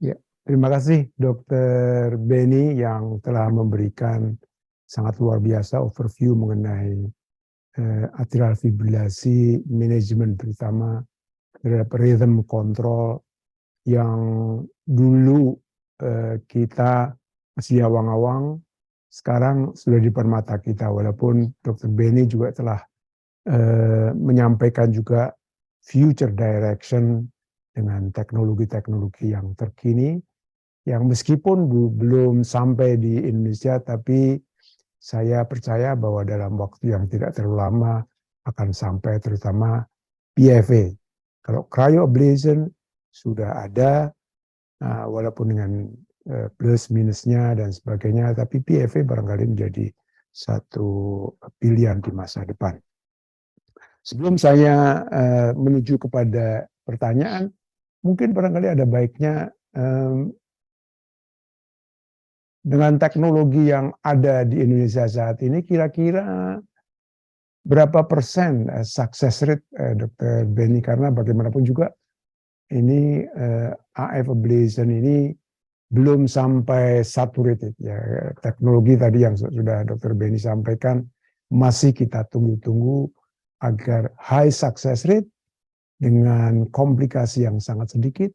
Ya, terima kasih Dokter Beni yang telah memberikan sangat luar biasa overview mengenai atrial fibrilasi manajemen, terutama terhadap rhythm control yang dulu kita masih awang-awang, sekarang sudah di permata kita. Walaupun Dokter Beni juga telah menyampaikan juga future direction dengan teknologi-teknologi yang terkini, yang meskipun belum sampai di Indonesia, tapi saya percaya bahwa dalam waktu yang tidak terlalu lama akan sampai, terutama PFA. Kalau cryoablation sudah ada, walaupun dengan plus minusnya dan sebagainya, tapi PFA barangkali menjadi satu pilihan di masa depan. Sebelum saya menuju kepada pertanyaan, mungkin barangkali ada baiknya dengan teknologi yang ada di Indonesia saat ini, kira-kira berapa persen success rate Dr. Beni, karena bagaimanapun juga ini AF ablation ini belum sampai saturated ya. Teknologi tadi yang sudah Dr. Beni sampaikan masih kita tunggu-tunggu agar high success rate dengan komplikasi yang sangat sedikit.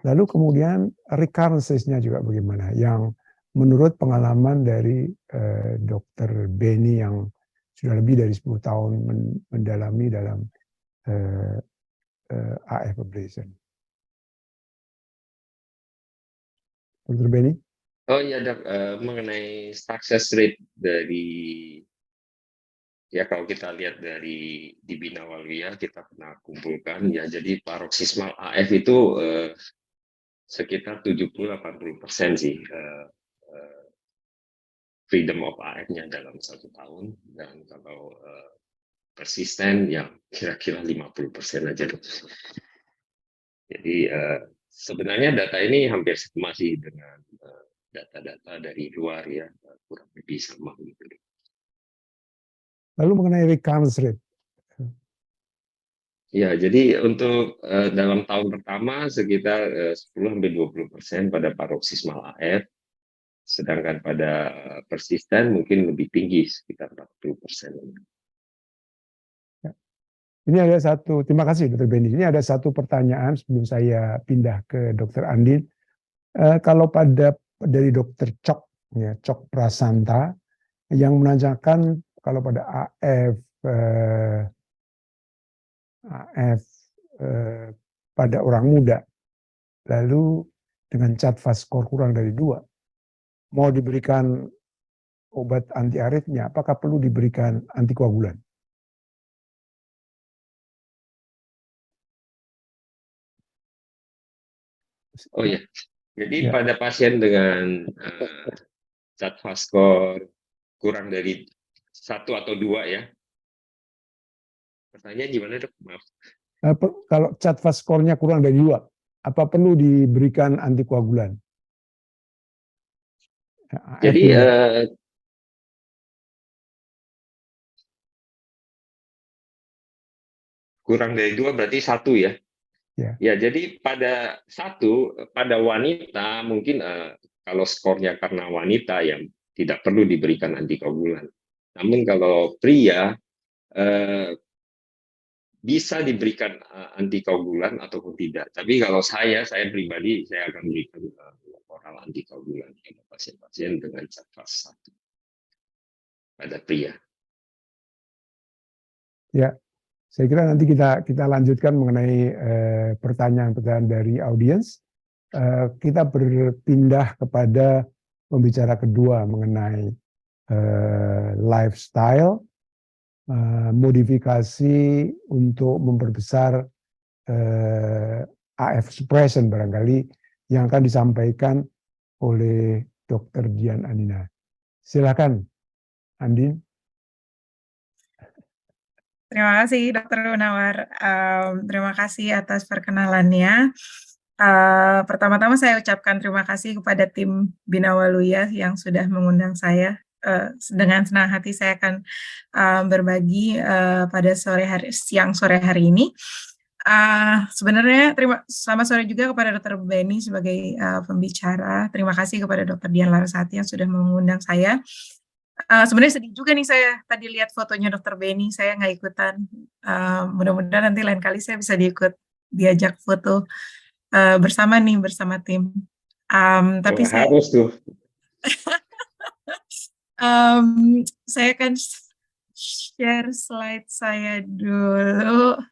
Lalu kemudian recurrences-nya juga bagaimana, yang menurut pengalaman dari Dr. Beni yang sudah lebih dari 10 tahun mendalami dalam AF ablation. Dr. Beni? Oh iya Dok, mengenai success rate dari, ya kalau kita lihat dari di Bina Waluya kita pernah kumpulkan ya, jadi paroxysmal AF itu sekitar 70-80% sih freedom of AF-nya dalam 1 tahun, dan kalau persisten yang kira-kira 50% aja Dok. Jadi sebenarnya data ini hampir sama sih dengan data-data dari luar ya, kurang lebih sama gitu. Lalu mengenai recurrence rate? Ya, jadi untuk dalam tahun pertama sekitar 10-20% pada paroxysmal AF, sedangkan pada persisten mungkin lebih tinggi, sekitar 40%. Ini ada satu, terima kasih Dr. Beni. Ini ada satu pertanyaan sebelum saya pindah ke Dr. Andin. Kalau dari Dr. Cok, ya, Cok Prasanta, yang menanyakan kalau pada AF pada orang muda, lalu dengan CHA2 skor kurang dari 2, mau diberikan obat anti aritmia, apakah perlu diberikan antikoagulan? Oh ya, jadi Ya. pada pasien dengan CHA2 skor kurang dari 1 atau 2 ya. Pertanyaan gimana Dok? Maaf. Kalau CHA2 skornya kurang dari 2, apa perlu diberikan antikoagulan? Jadi kurang dari 2 berarti 1 ya. Ya. Ya, jadi pada wanita mungkin kalau skornya karena wanita yang tidak perlu diberikan antikoagulan. Namun kalau pria bisa diberikan antikoagulan ataupun tidak. Tapi kalau saya pribadi saya akan berikan oral antikoagulan pada pasien-pasien dengan CHA2 1 pada pria. Ya, saya kira nanti kita lanjutkan mengenai pertanyaan-pertanyaan dari audiens. Kita berpindah kepada pembicara kedua mengenai lifestyle, modifikasi untuk memperbesar AF suppression barangkali yang akan disampaikan oleh Dr. Dian Anina. Silakan, Andin. Terima kasih Dr. Munawar. Terima kasih atas perkenalannya. Pertama-tama saya ucapkan terima kasih kepada tim Bina Waluya yang sudah mengundang saya. Dengan senang hati saya akan berbagi pada siang sore hari ini. Sebenarnya selamat sore juga kepada Dr. Beni sebagai pembicara. Terima kasih kepada Dr. Dian Larasati yang sudah mengundang saya. Sebenarnya sedih juga nih saya tadi lihat fotonya Dr. Beni, saya nggak ikutan. Mudah-mudahan nanti lain kali saya bisa diajak foto bersama tim. Tapi harus tuh. Saya akan share slide saya dulu.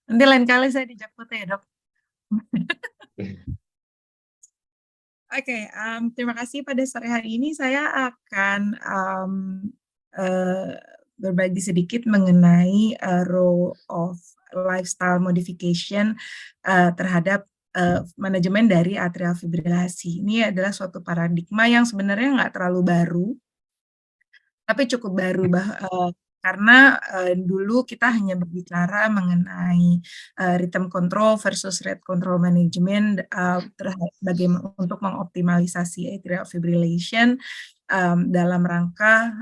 Nanti lain kali saya diajak foto ya, Dok. Oke, terima kasih. Pada sore hari ini saya akan berbagi sedikit mengenai role of lifestyle modification terhadap manajemen dari atrial fibrilasi. Ini adalah suatu paradigma yang sebenarnya nggak terlalu baru, tapi cukup baru karena dulu kita hanya berbicara mengenai rhythm control versus rate control management untuk mengoptimalisasi atrial fibrillation dalam rangka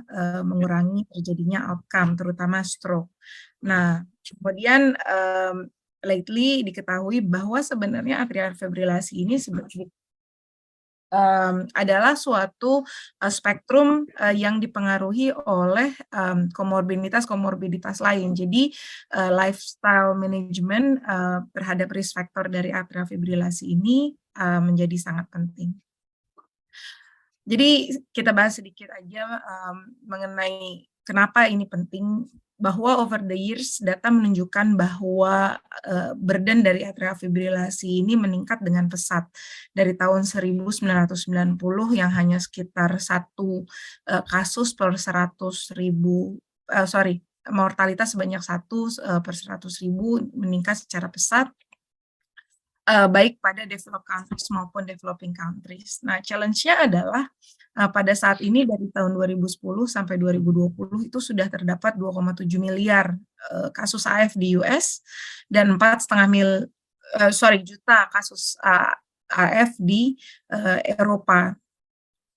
mengurangi terjadinya outcome, terutama stroke. Nah, kemudian lately diketahui bahwa sebenarnya atrial fibrilasi ini adalah suatu spektrum yang dipengaruhi oleh komorbiditas lain. Jadi lifestyle management terhadap risk factor dari atrial fibrilasi ini menjadi sangat penting. Jadi kita bahas sedikit aja mengenai kenapa ini penting. Bahwa over the years data menunjukkan bahwa burden dari atrial fibrilasi ini meningkat dengan pesat dari tahun 1990 yang hanya sekitar 1 kasus per 100.000 mortalitas sebanyak 1 per 100.000 meningkat secara pesat baik pada developed countries maupun developing countries. Nah, challenge-nya adalah pada saat ini dari tahun 2010 sampai 2020 itu sudah terdapat 2,7 miliar kasus AF di US dan 4,5 juta kasus AF di Eropa.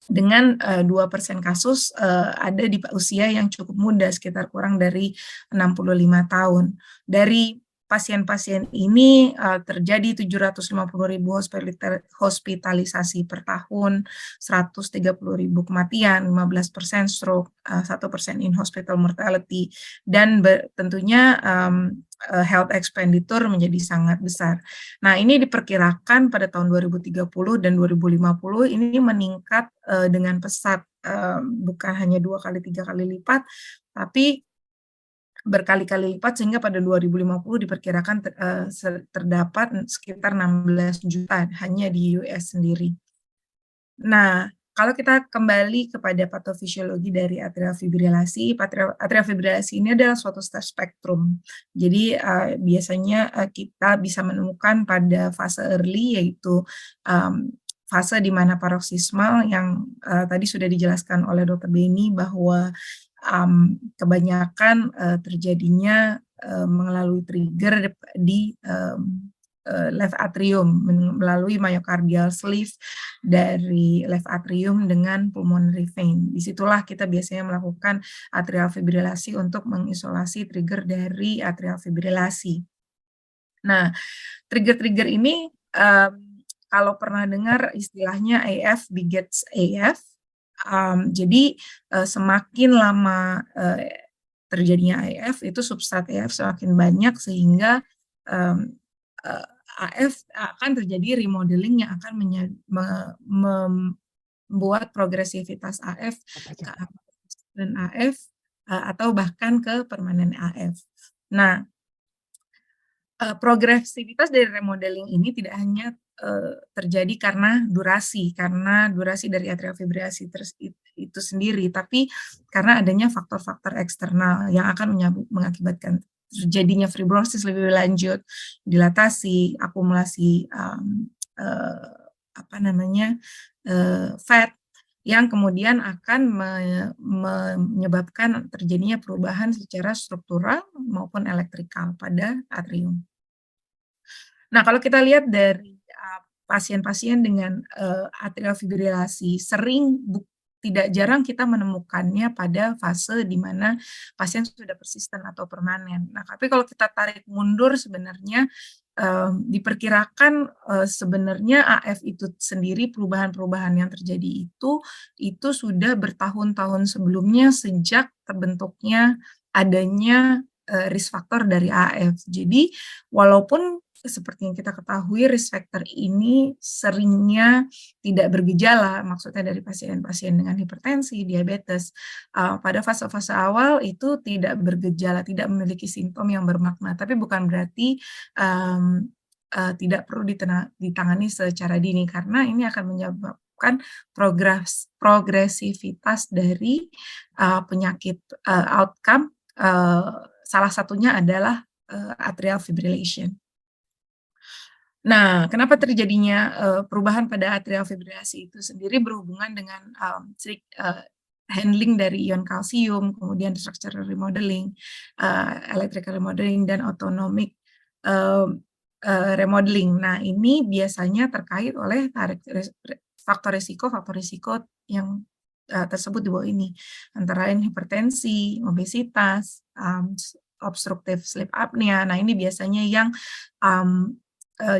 Dengan 2% kasus ada di usia yang cukup muda, sekitar kurang dari 65 tahun. Dari pasien-pasien ini terjadi 750.000 hospitalisasi per tahun, 130.000 kematian, 15% stroke, 1% in hospital mortality, dan tentunya health expenditure menjadi sangat besar. Nah, ini diperkirakan pada tahun 2030 dan 2050 ini meningkat dengan pesat, bukan hanya 2 kali 3 kali lipat, tapi berkali-kali lipat, sehingga pada 2050 diperkirakan terdapat sekitar 16 juta hanya di US sendiri. Nah, kalau kita kembali kepada patofisiologi dari atrial fibrilasi, atrial fibrilasi ini adalah suatu spektrum. Jadi biasanya kita bisa menemukan pada fase early, yaitu fase di mana paroksismal yang tadi sudah dijelaskan oleh Dr. Beni bahwa kebanyakan terjadinya melalui trigger di left atrium melalui myocardial sleeve dari left atrium dengan pulmonary vein. Disitulah kita biasanya melakukan atrial fibrilasi untuk mengisolasi trigger dari atrial fibrilasi. Nah, trigger-trigger ini kalau pernah dengar istilahnya AF begets AF. Jadi semakin lama terjadinya AF, itu substrat AF semakin banyak, sehingga AF akan terjadi remodeling yang akan membuat progresivitas AF ke dan AF atau bahkan ke permanen AF. Nah, progresivitas dari remodeling ini tidak hanya terjadi karena durasi dari atrial fibrilasi itu sendiri, tapi karena adanya faktor-faktor eksternal yang akan mengakibatkan terjadinya fibrosis lebih lanjut, dilatasi, akumulasi fat yang kemudian akan menyebabkan terjadinya perubahan secara struktural maupun elektrikal pada atrium. Nah, kalau kita lihat dari pasien-pasien dengan atrial fibrilasi sering tidak jarang kita menemukannya pada fase di mana pasien sudah persisten atau permanen. Nah, tapi kalau kita tarik mundur sebenarnya diperkirakan sebenarnya AF itu sendiri perubahan-perubahan yang terjadi itu sudah bertahun-tahun sebelumnya sejak terbentuknya adanya risk factor dari AF. Jadi walaupun seperti yang kita ketahui risk factor ini seringnya tidak bergejala, maksudnya dari pasien-pasien dengan hipertensi, diabetes, pada fase-fase awal itu tidak bergejala, tidak memiliki simptom yang bermakna, tapi bukan berarti tidak perlu ditangani secara dini, karena ini akan menyebabkan progresivitas dari penyakit outcome, salah satunya adalah atrial fibrillation. Nah, kenapa terjadinya perubahan pada atrial fibrilasi itu sendiri berhubungan dengan handling dari ion kalsium, kemudian structural remodeling, electrical remodeling, dan autonomic remodeling. Nah, ini biasanya terkait oleh faktor risiko yang tersebut di bawah ini, antara lain hipertensi, obesitas, obstructive sleep apnea. Nah, ini biasanya yang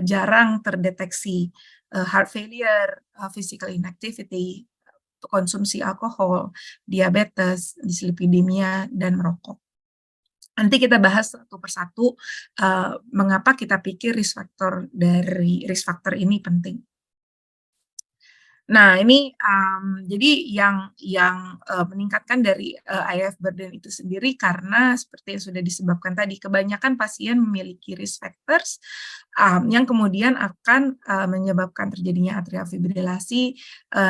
jarang terdeteksi, heart failure, physical inactivity, konsumsi alkohol, diabetes, dislipidemia, dan merokok. Nanti kita bahas satu persatu mengapa kita pikir risk factor ini penting. Nah, ini jadi yang meningkatkan dari IF burden itu sendiri karena seperti yang sudah disebabkan tadi, kebanyakan pasien memiliki risk factors yang kemudian akan menyebabkan terjadinya atrial fibrilasi,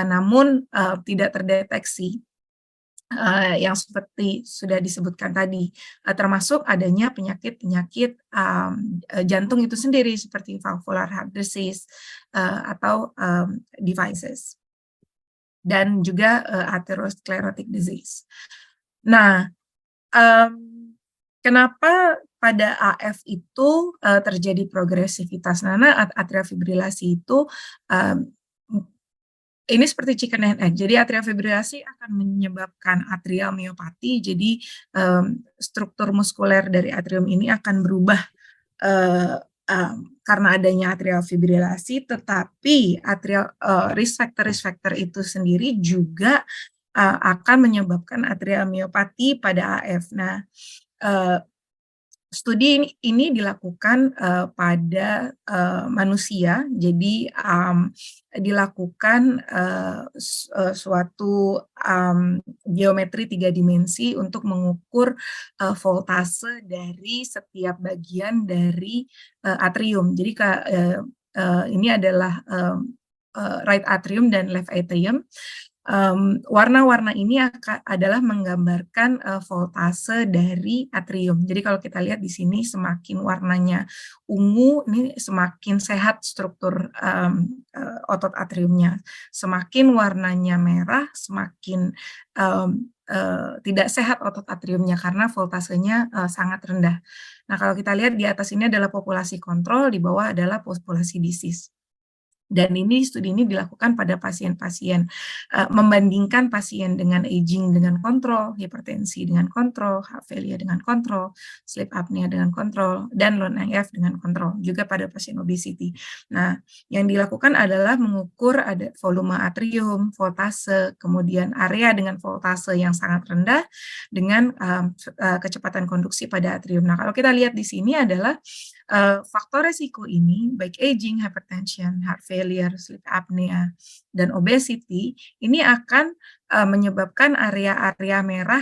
namun tidak terdeteksi. Yang seperti sudah disebutkan tadi, termasuk adanya penyakit-penyakit jantung itu sendiri seperti valvular heart disease atau devices, dan juga atherosclerotic disease. Nah, kenapa pada AF itu terjadi progresivitas? Karena atrial fibrilasi itu ini seperti chicken and egg. Jadi atrial fibrilasi akan menyebabkan atrial miopati. Jadi struktur muskuler dari atrium ini akan berubah karena adanya atrial fibrilasi. Tetapi risk factor itu sendiri juga akan menyebabkan atrial miopati pada AF. Nah, studi ini dilakukan pada manusia, jadi dilakukan suatu geometri 3 dimensi untuk mengukur voltase dari setiap bagian dari atrium. Jadi ini adalah right atrium dan left atrium. Warna-warna ini adalah menggambarkan voltase dari atrium. Jadi kalau kita lihat di sini semakin warnanya ungu, ini semakin sehat struktur otot atriumnya. Semakin warnanya merah, semakin tidak sehat otot atriumnya karena voltasenya sangat rendah. Nah, kalau kita lihat di atas ini adalah populasi kontrol, di bawah adalah populasi disease. Dan studi ini dilakukan pada pasien-pasien, membandingkan pasien dengan aging dengan kontrol, hipertensi dengan kontrol, heart failure dengan kontrol, sleep apnea dengan kontrol, dan lone AF dengan kontrol, juga pada pasien obesity. Nah, yang dilakukan adalah mengukur ada volume atrium, voltase, kemudian area dengan voltase yang sangat rendah dengan kecepatan konduksi pada atrium. Nah, kalau kita lihat di sini adalah faktor resiko ini, baik aging, hypertension, heart failure, sleep apnea, dan obesity, ini akan menyebabkan area-area merah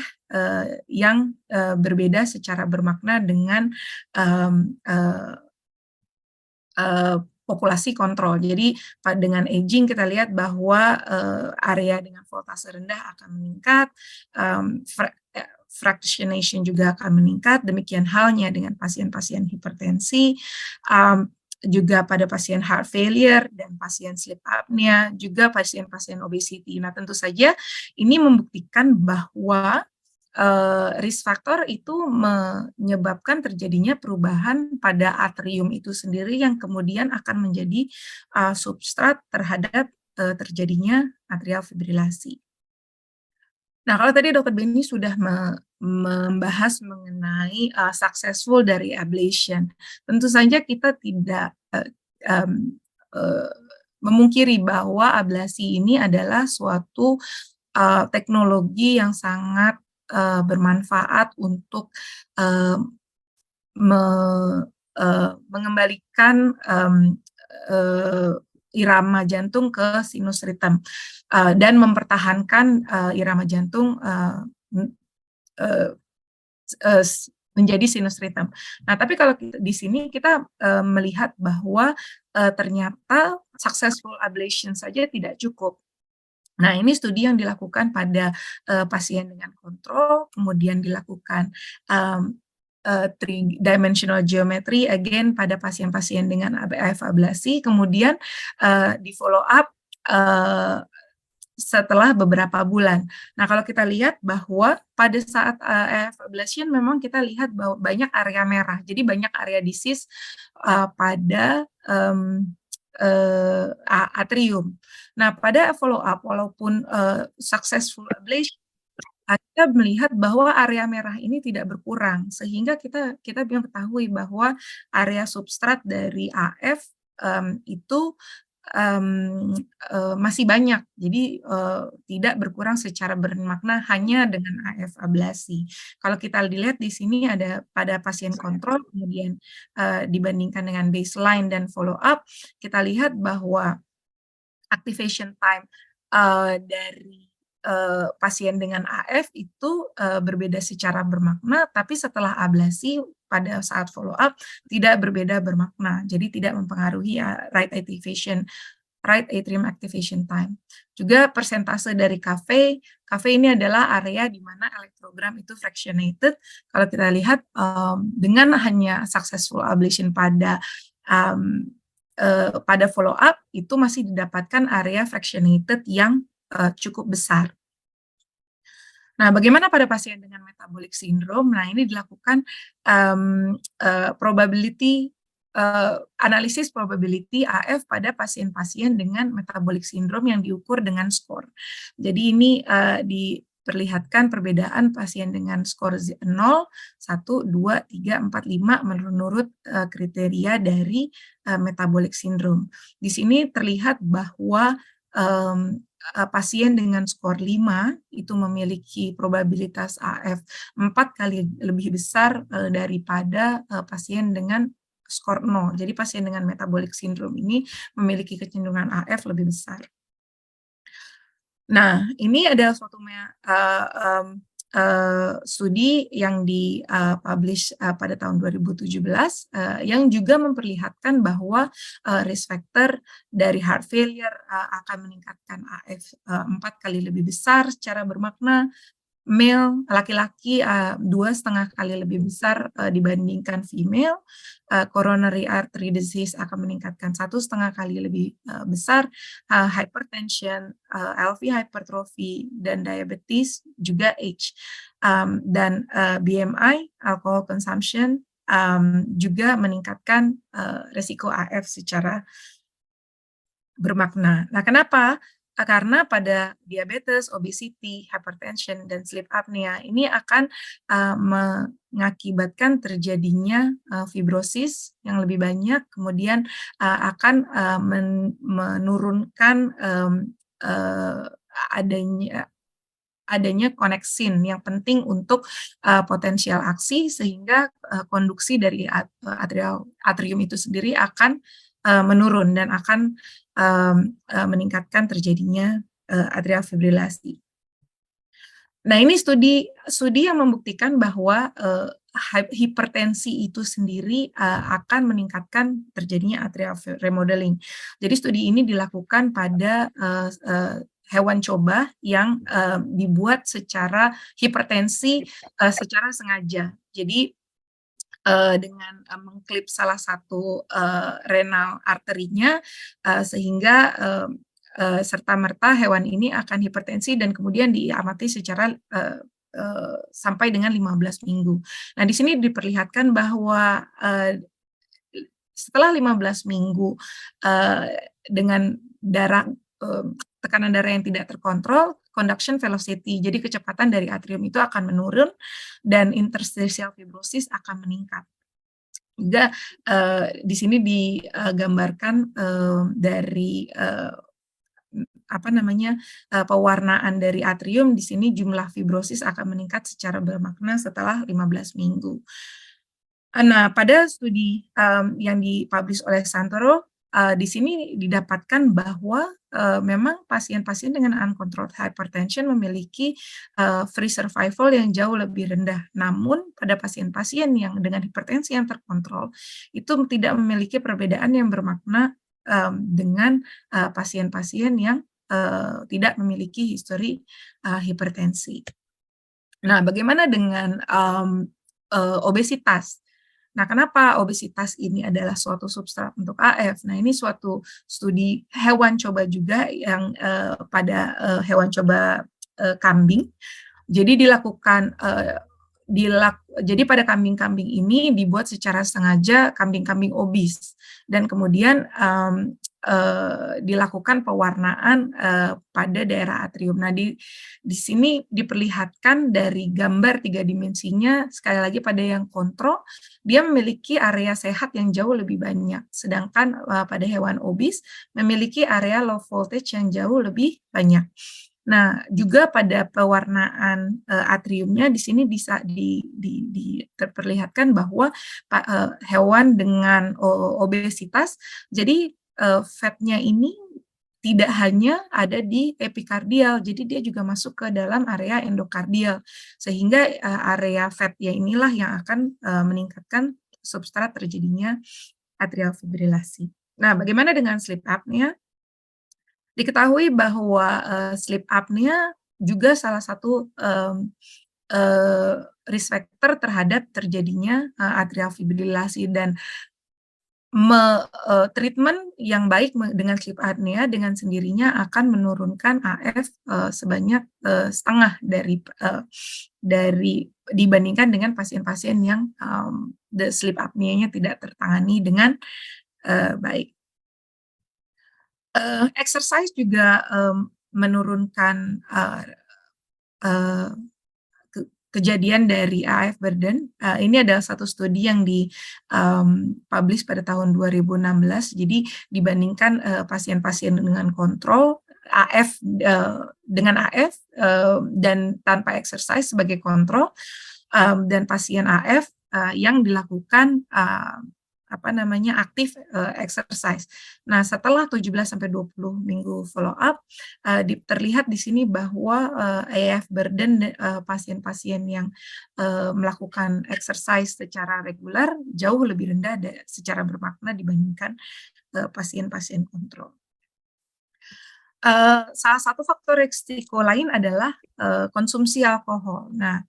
yang berbeda secara bermakna dengan populasi kontrol. Jadi dengan aging kita lihat bahwa area dengan voltase rendah akan meningkat, fractionation juga akan meningkat, demikian halnya dengan pasien-pasien hipertensi, juga pada pasien heart failure dan pasien sleep apnea, juga pasien-pasien obesity. Nah, tentu saja ini membuktikan bahwa risk factor itu menyebabkan terjadinya perubahan pada atrium itu sendiri yang kemudian akan menjadi substrat terhadap terjadinya atrial fibrilasi. Nah, kalau tadi Dokter Beni sudah membahas mengenai successful dari ablation, tentu saja kita tidak memungkiri bahwa ablasi ini adalah suatu teknologi yang sangat bermanfaat untuk mengembalikan irama jantung ke sinus rhythm dan mempertahankan irama jantung menjadi sinus rhythm. Nah, tapi kalau di sini kita melihat bahwa ternyata successful ablation saja tidak cukup. Nah, ini studi yang dilakukan pada pasien dengan kontrol, kemudian dilakukan three-dimensional geometry again pada pasien-pasien dengan AF ablasi, kemudian di follow up setelah beberapa bulan. Nah, kalau kita lihat bahwa pada saat AF ablation memang kita lihat bahwa banyak area merah, jadi banyak area disease pada atrium. Nah, pada follow up walaupun successful ablation, kita melihat bahwa area merah ini tidak berkurang, sehingga kita mengetahui bahwa area substrat dari AF itu masih banyak. Jadi tidak berkurang secara bermakna hanya dengan AF ablasi. Kalau kita lihat di sini ada pada pasien kontrol, kemudian dibandingkan dengan baseline dan follow up, kita lihat bahwa activation time dari pasien dengan AF itu berbeda secara bermakna, tapi setelah ablasi pada saat follow up tidak berbeda bermakna, jadi tidak mempengaruhi right atrium activation time. Juga persentase dari KV ini adalah area di mana elektrogram itu fractionated. Kalau kita lihat dengan hanya successful ablation pada follow up itu masih didapatkan area fractionated yang cukup besar. Nah, bagaimana pada pasien dengan metabolic syndrome? Nah, ini dilakukan analisis probability AF pada pasien-pasien dengan metabolic syndrome yang diukur dengan skor. Jadi ini diperlihatkan perbedaan pasien dengan skor 0, 1, 2, 3, 4, 5 menurut kriteria dari metabolic syndrome. Di sini terlihat bahwa pasien dengan skor 5 itu memiliki probabilitas AF 4 kali lebih besar daripada pasien dengan skor 0. Jadi pasien dengan metabolic syndrome ini memiliki kecenderungan AF lebih besar. Nah, ini adalah suatu studi yang dipublish pada tahun 2017 yang juga memperlihatkan bahwa risk factor dari heart failure akan meningkatkan AF 4 kali lebih besar secara bermakna. Male, laki-laki 2,5 kali lebih besar dibandingkan female. Coronary artery disease akan meningkatkan 1,5 kali lebih besar. Hypertension, LV hypertrophy, dan diabetes, juga age. Dan BMI, alcohol consumption, juga meningkatkan resiko AF secara bermakna. Nah, kenapa? Karena pada diabetes, obesity, hypertension, dan sleep apnea ini akan mengakibatkan terjadinya fibrosis yang lebih banyak, kemudian akan menurunkan adanya koneksin yang penting untuk potensial aksi, sehingga konduksi dari atrium itu sendiri akan menurun dan akan meningkatkan terjadinya atrial fibrilasi. Nah, ini studi yang membuktikan bahwa hipertensi itu sendiri akan meningkatkan terjadinya atrial remodeling. Jadi studi ini dilakukan pada hewan coba yang dibuat secara hipertensi secara sengaja. Jadi dengan mengklip salah satu renal arterinya sehingga serta-merta hewan ini akan hipertensi dan kemudian diamati secara sampai dengan 15 minggu. Nah, di sini diperlihatkan bahwa setelah 15 minggu dengan tekanan darah yang tidak terkontrol, conduction velocity. Jadi kecepatan dari atrium itu akan menurun dan interstitial fibrosis akan meningkat. Juga di sini digambarkan dari pewarnaan dari atrium. Di sini jumlah fibrosis akan meningkat secara bermakna setelah 15 minggu. Nah, pada studi yang dipublish oleh Santoro, di sini didapatkan bahwa memang pasien-pasien dengan uncontrolled hypertension memiliki free survival yang jauh lebih rendah. Namun pada pasien-pasien yang dengan hipertensi yang terkontrol itu tidak memiliki perbedaan yang bermakna dengan pasien-pasien yang tidak memiliki histori hipertensi. Nah, bagaimana dengan obesitas? Nah, kenapa obesitas ini adalah suatu substrat untuk AF? Nah, ini suatu studi hewan coba juga yang pada hewan coba kambing. Jadi dilakukan jadi pada kambing-kambing ini dibuat secara sengaja kambing-kambing obes dan kemudian dilakukan pewarnaan pada daerah atrium. Nah, di sini diperlihatkan dari gambar 3 dimensinya, sekali lagi pada yang kontrol, dia memiliki area sehat yang jauh lebih banyak, sedangkan pada hewan obes memiliki area low voltage yang jauh lebih banyak. Nah, juga pada pewarnaan atriumnya di sini bisa terperlihatkan bahwa hewan dengan obesitas, jadi fatnya ini tidak hanya ada di epikardial, jadi dia juga masuk ke dalam area endokardial, sehingga area fatnya inilah yang akan meningkatkan substrat terjadinya atrial fibrilasi. Nah, bagaimana dengan sleep apnea? Diketahui bahwa sleep apnea juga salah satu risk factor terhadap terjadinya atrial fibrilasi dan treatment yang baik dengan sleep apnea dengan sendirinya akan menurunkan AF sebanyak setengah dari dibandingkan dengan pasien-pasien yang sleep apnea-nya tidak tertangani dengan baik. Exercise juga menurunkan kejadian dari AF burden. Ini adalah satu studi yang dipublish pada tahun 2016. Jadi dibandingkan pasien-pasien dengan kontrol AF dengan AF dan tanpa exercise sebagai kontrol dan pasien AF yang dilakukan aktif exercise. Nah, setelah 17-20 minggu follow up, terlihat di sini bahwa AF burden pasien-pasien yang melakukan exercise secara reguler jauh lebih rendah secara bermakna dibandingkan pasien-pasien kontrol. Salah satu faktor risiko lain adalah konsumsi alkohol. Nah,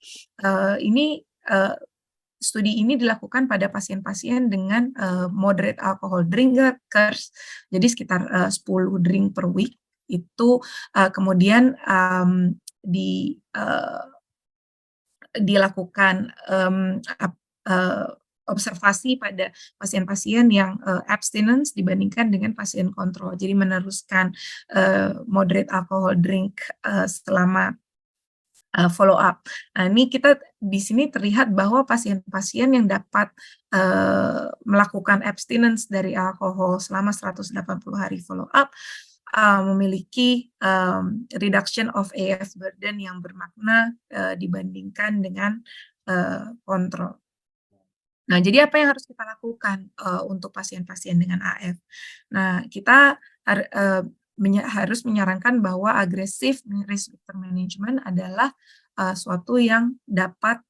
ini studi ini dilakukan pada pasien-pasien dengan moderate alcohol drinkers, jadi sekitar 10 drink per week. Itu kemudian dilakukan observasi pada pasien-pasien yang abstinence dibandingkan dengan pasien kontrol. Jadi meneruskan moderate alcohol drink selama follow up. Nah, ini kita di sini terlihat bahwa pasien-pasien yang dapat melakukan abstinence dari alkohol selama 180 hari follow up memiliki reduction of AF burden yang bermakna dibandingkan dengan kontrol. Nah, jadi apa yang harus kita lakukan untuk pasien-pasien dengan AF? Nah, kita harus menyarankan bahwa agresif risk factor management adalah suatu yang dapat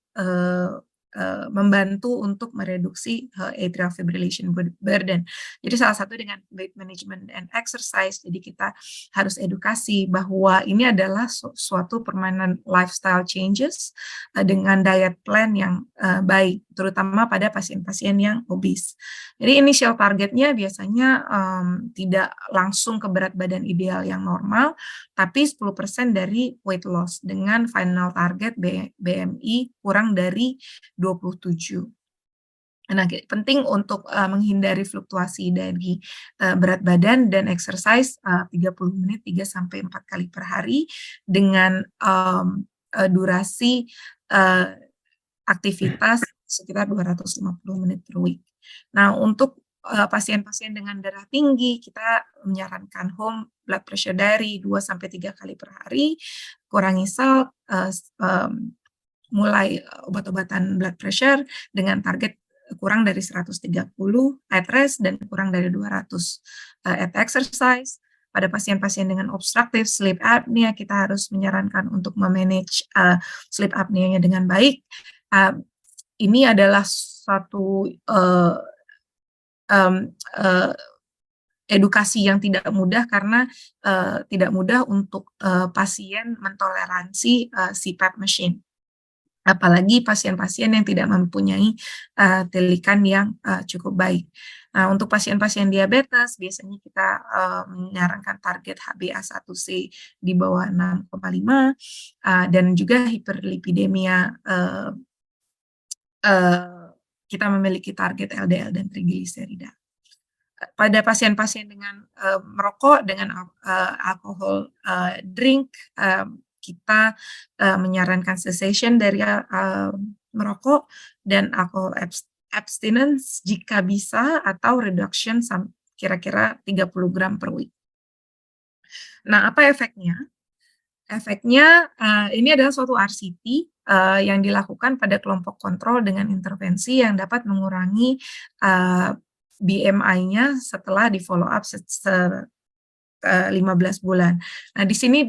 membantu untuk mereduksi atrial fibrillation burden. Jadi salah satu dengan weight management and exercise. Jadi kita harus edukasi bahwa ini adalah suatu permanent lifestyle changes dengan diet plan yang baik, terutama pada pasien-pasien yang obes. Jadi initial targetnya biasanya tidak langsung ke berat badan ideal yang normal, tapi 10% dari weight loss dengan final target BMI kurang dari 27. Nah, penting untuk menghindari fluktuasi dari berat badan dan exercise 30 menit 3 sampai 4 kali per hari dengan durasi aktivitas sekitar 250 menit per week. Nah, untuk pasien-pasien dengan darah tinggi, kita menyarankan home blood pressure diary 2 sampai 3 kali per hari, kurangi salt, mulai obat-obatan blood pressure dengan target kurang dari 130 at rest dan kurang dari 200 at exercise. Pada pasien-pasien dengan obstructive sleep apnea, kita harus menyarankan untuk memanage sleep apnea-nya dengan baik. Ini adalah suatu edukasi yang tidak mudah karena tidak mudah untuk pasien mentoleransi CPAP machine. Apalagi pasien-pasien yang tidak mempunyai telikan yang cukup baik. Nah, untuk pasien-pasien diabetes, biasanya kita menyarankan target HbA1c di bawah 6,5 dan juga hiperlipidemia. Kita memiliki target LDL dan trigliserida. Pada pasien-pasien dengan merokok, dengan alkohol drink, kita menyarankan cessation dari merokok dan alcohol abstinence jika bisa, atau reduction kira-kira 30 gram per week. Nah, apa efeknya? Efeknya ini adalah suatu RCT yang dilakukan pada kelompok kontrol dengan intervensi yang dapat mengurangi BMI-nya setelah di follow up 15 bulan. Nah, di sini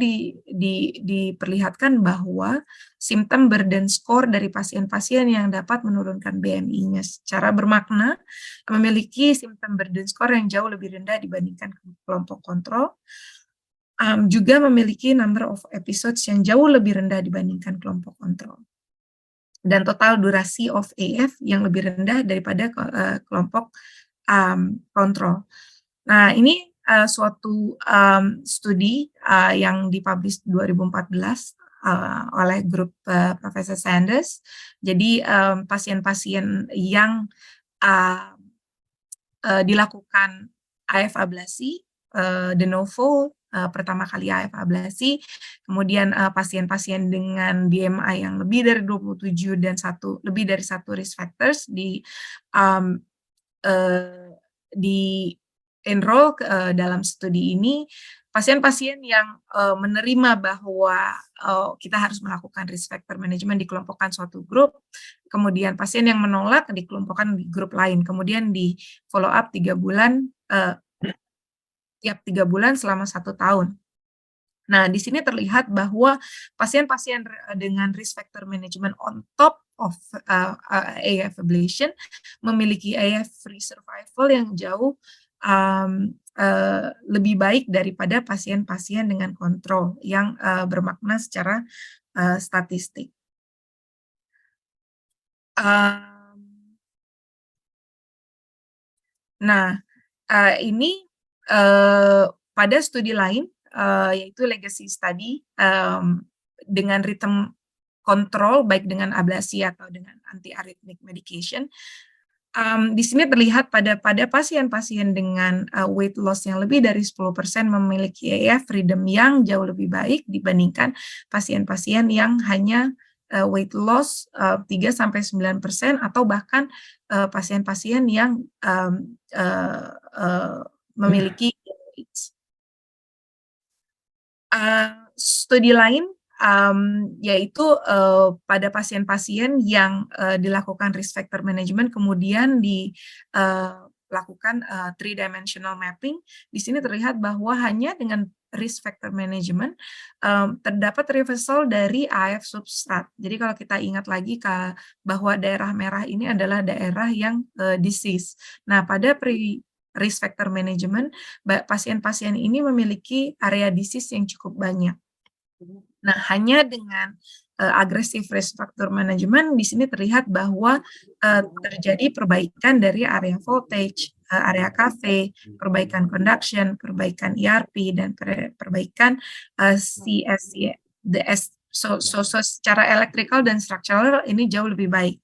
diperlihatkan bahwa symptom burden score dari pasien-pasien yang dapat menurunkan BMI-nya secara bermakna memiliki symptom burden score yang jauh lebih rendah dibandingkan kelompok kontrol, juga memiliki number of episodes yang jauh lebih rendah dibandingkan kelompok kontrol, dan total durasi of AF yang lebih rendah daripada kelompok kontrol. Nah, ini suatu studi yang dipublish 2014 oleh grup Profesor Sanders. Jadi pasien-pasien yang dilakukan AF ablasi de novo, pertama kali AF ablasi, kemudian pasien-pasien dengan BMI yang lebih dari 27 dan lebih dari satu risk factors di enroll dalam studi ini. Pasien-pasien yang menerima bahwa kita harus melakukan risk factor management dikelompokkan suatu grup, kemudian pasien yang menolak dikelompokkan di grup lain, kemudian di follow up 3 bulan, tiap 3 bulan selama 1 tahun. Nah, di sini terlihat bahwa pasien-pasien dengan risk factor management on top of AF ablation memiliki AF free survival yang jauh lebih baik daripada pasien-pasien dengan kontrol yang bermakna secara statistik. Ini pada studi lain, yaitu legacy study dengan rhythm control baik dengan ablasi atau dengan anti-arrhythmic medication. Di sini terlihat pada pasien-pasien dengan weight loss yang lebih dari 10% memiliki AF rhythm yang jauh lebih baik dibandingkan pasien-pasien yang hanya weight loss 3-9% atau bahkan pasien-pasien yang memiliki studi lain yaitu pada pasien-pasien yang dilakukan risk factor management kemudian dilakukan 3-dimensional mapping. Di sini terlihat bahwa hanya dengan risk factor management terdapat reversal dari AF substrat. Jadi kalau kita ingat lagi bahwa daerah merah ini adalah daerah yang disease. Nah, pada risk factor management, pasien-pasien ini memiliki area disease yang cukup banyak. Nah, hanya dengan agresif risk factor management di sini terlihat bahwa terjadi perbaikan dari area voltage, area KV, perbaikan conduction, perbaikan ERP, dan perbaikan CSC. So secara electrical dan structural ini jauh lebih baik.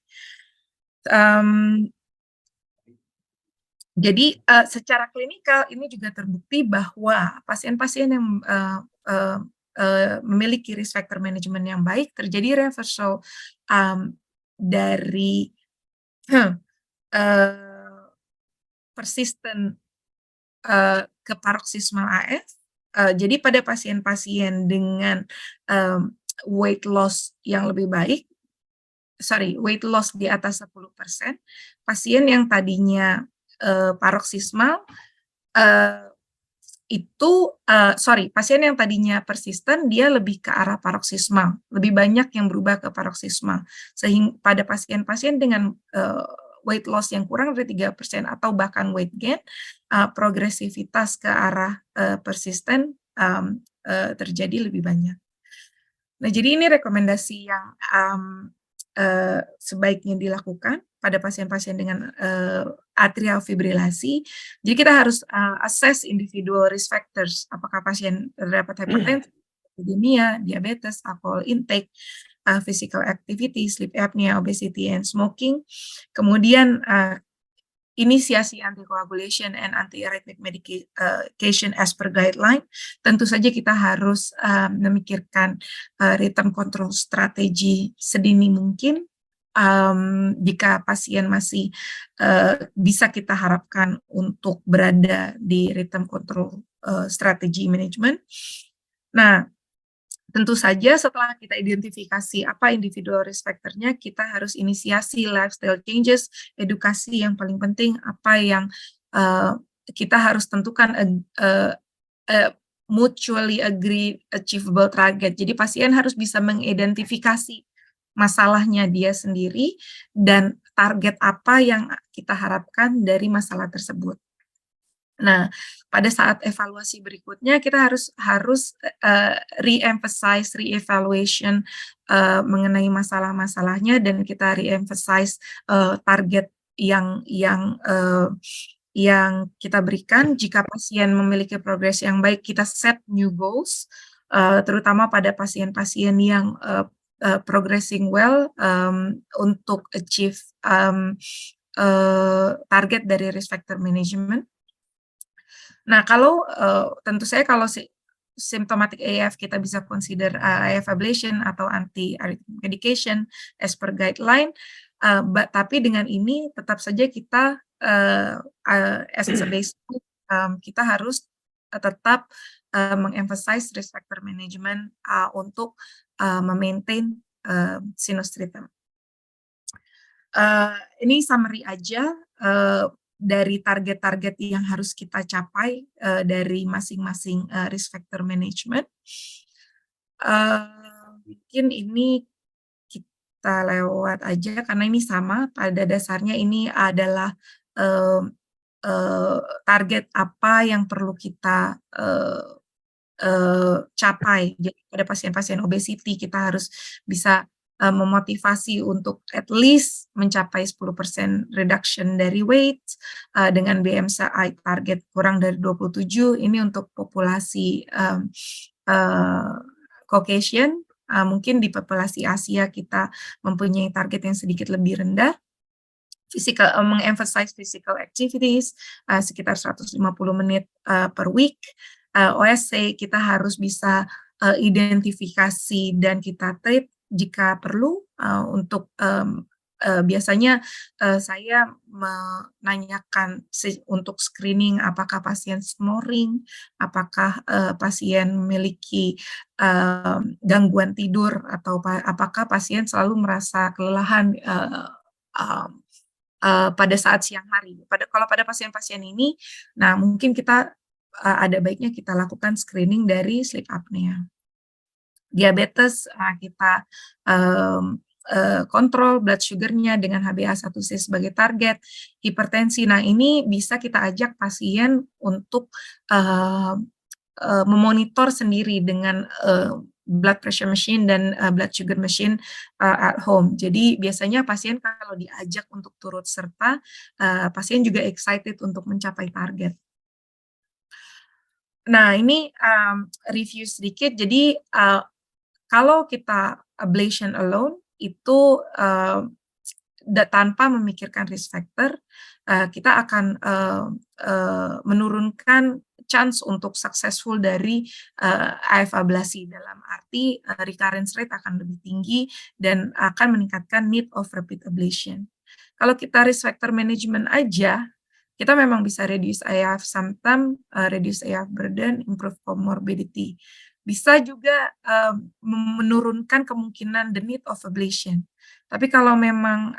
Jadi secara klinikal ini juga terbukti bahwa pasien-pasien yang memiliki risk factor management yang baik terjadi reversal dari persisten ke paroxysmal AF. Jadi pada pasien-pasien dengan weight loss yang lebih baik, weight loss di atas 10%, pasien yang tadinya paroxysmal pasien yang tadinya persisten dia lebih ke arah paroxysmal, lebih banyak yang berubah ke paroxysmal. Sehingga pada pasien-pasien dengan weight loss yang kurang dari 3% atau bahkan weight gain, progresivitas ke arah persisten terjadi lebih banyak. Nah, jadi ini rekomendasi yang sebaiknya dilakukan pada pasien-pasien dengan atrial fibrilasi. Jadi kita harus assess individual risk factors, apakah pasien terdapat hipertensi, anemia, diabetes, alcohol intake, physical activity, sleep apnea, obesity, and smoking. Kemudian inisiasi anticoagulation and antiarrhythmic medication as per guideline. Tentu saja kita harus memikirkan rhythm control strategi sedini mungkin. Jika pasien masih bisa kita harapkan untuk berada di rhythm control strategi management. Nah, tentu saja setelah kita identifikasi apa individual risk factor-nya, kita harus inisiasi lifestyle changes, edukasi yang paling penting, apa yang kita harus tentukan mutually agree achievable target. Jadi pasien harus bisa mengidentifikasi masalahnya dia sendiri dan target apa yang kita harapkan dari masalah tersebut. Nah, pada saat evaluasi berikutnya kita harus re-emphasize, re-evaluation mengenai masalah-masalahnya, dan kita re-emphasize target yang kita berikan. Jika pasien memiliki progres yang baik, kita set new goals, terutama pada pasien-pasien yang progressing well untuk achieve target dari risk factor management. Nah, kalau tentu saya kalau symptomatic AF kita bisa consider AF ablation atau anti-arrhythmic medication as per guideline, tapi dengan ini tetap saja kita as a baseline kita harus tetap mengemphasize risk factor management untuk memaintain sinus rhythm. Ini summary aja dari target-target yang harus kita capai dari masing-masing risk factor management. Mungkin ini kita lewat aja karena ini sama, pada dasarnya ini adalah target apa yang perlu kita capai. Jadi pada pasien-pasien obesity kita harus bisa memotivasi untuk at least mencapai 10% reduction dari weight dengan BMI target kurang dari 27. Ini untuk populasi Caucasian. Mungkin di populasi Asia kita mempunyai target yang sedikit lebih rendah. Mengemphasize physical activities sekitar 150 menit per week. OSC kita harus bisa identifikasi dan kita treat jika perlu untuk biasanya saya menanyakan untuk screening apakah pasien snoring, apakah pasien memiliki gangguan tidur, atau apakah pasien selalu merasa kelelahan pada saat siang hari. Kalau pada pasien-pasien ini, nah mungkin kita ada baiknya kita lakukan screening dari sleep apnea. Diabetes kita kontrol blood sugar-nya dengan HbA1c sebagai target. Hipertensi, nah ini bisa kita ajak pasien untuk memonitor sendiri dengan blood pressure machine dan blood sugar machine at home. Jadi biasanya pasien kalau diajak untuk turut serta, pasien juga excited untuk mencapai target. Nah, ini review sedikit. Jadi kalau kita ablation alone itu tanpa memikirkan risk factor, kita akan menurunkan chance untuk successful dari AF ablasi, dalam arti recurrence rate akan lebih tinggi dan akan meningkatkan need of repeat ablation. Kalau kita risk factor management aja, kita memang bisa reduce AF symptom, reduce AF burden, improve comorbidity. Bisa juga menurunkan kemungkinan the need of ablation. Tapi kalau memang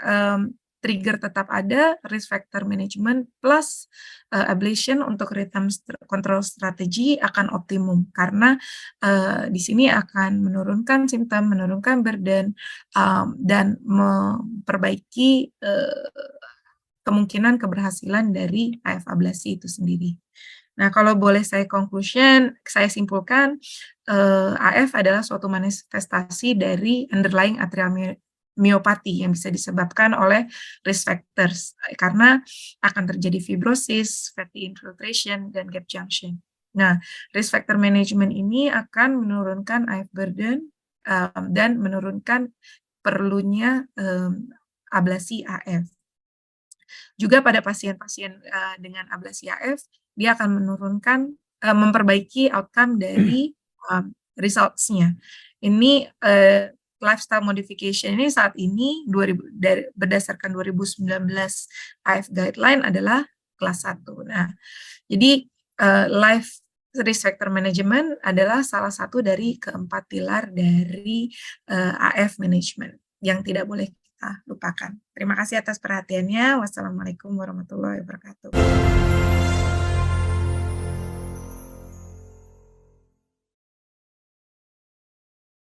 trigger tetap ada, risk factor management plus ablation untuk rhythm control strategi akan optimum, karena di sini akan menurunkan simptom, menurunkan burden, dan memperbaiki kemungkinan keberhasilan dari AF ablasi itu sendiri. Nah, kalau boleh saya simpulkan, AF adalah suatu manifestasi dari underlying atrial myopathy yang bisa disebabkan oleh risk factors, karena akan terjadi fibrosis, fatty infiltration, dan gap junction. Nah, risk factor management ini akan menurunkan AF burden dan menurunkan perlunya ablasi AF. Juga pada pasien-pasien dengan ablasi AF, dia akan menurunkan, memperbaiki outcome dari results-nya. Ini lifestyle modification ini saat ini berdasarkan 2019 AF guideline adalah kelas 1. Nah, jadi life risk factor management adalah salah satu dari keempat pilar dari AF management yang tidak boleh kita lupakan. Terima kasih atas perhatiannya. Wassalamualaikum warahmatullahi wabarakatuh.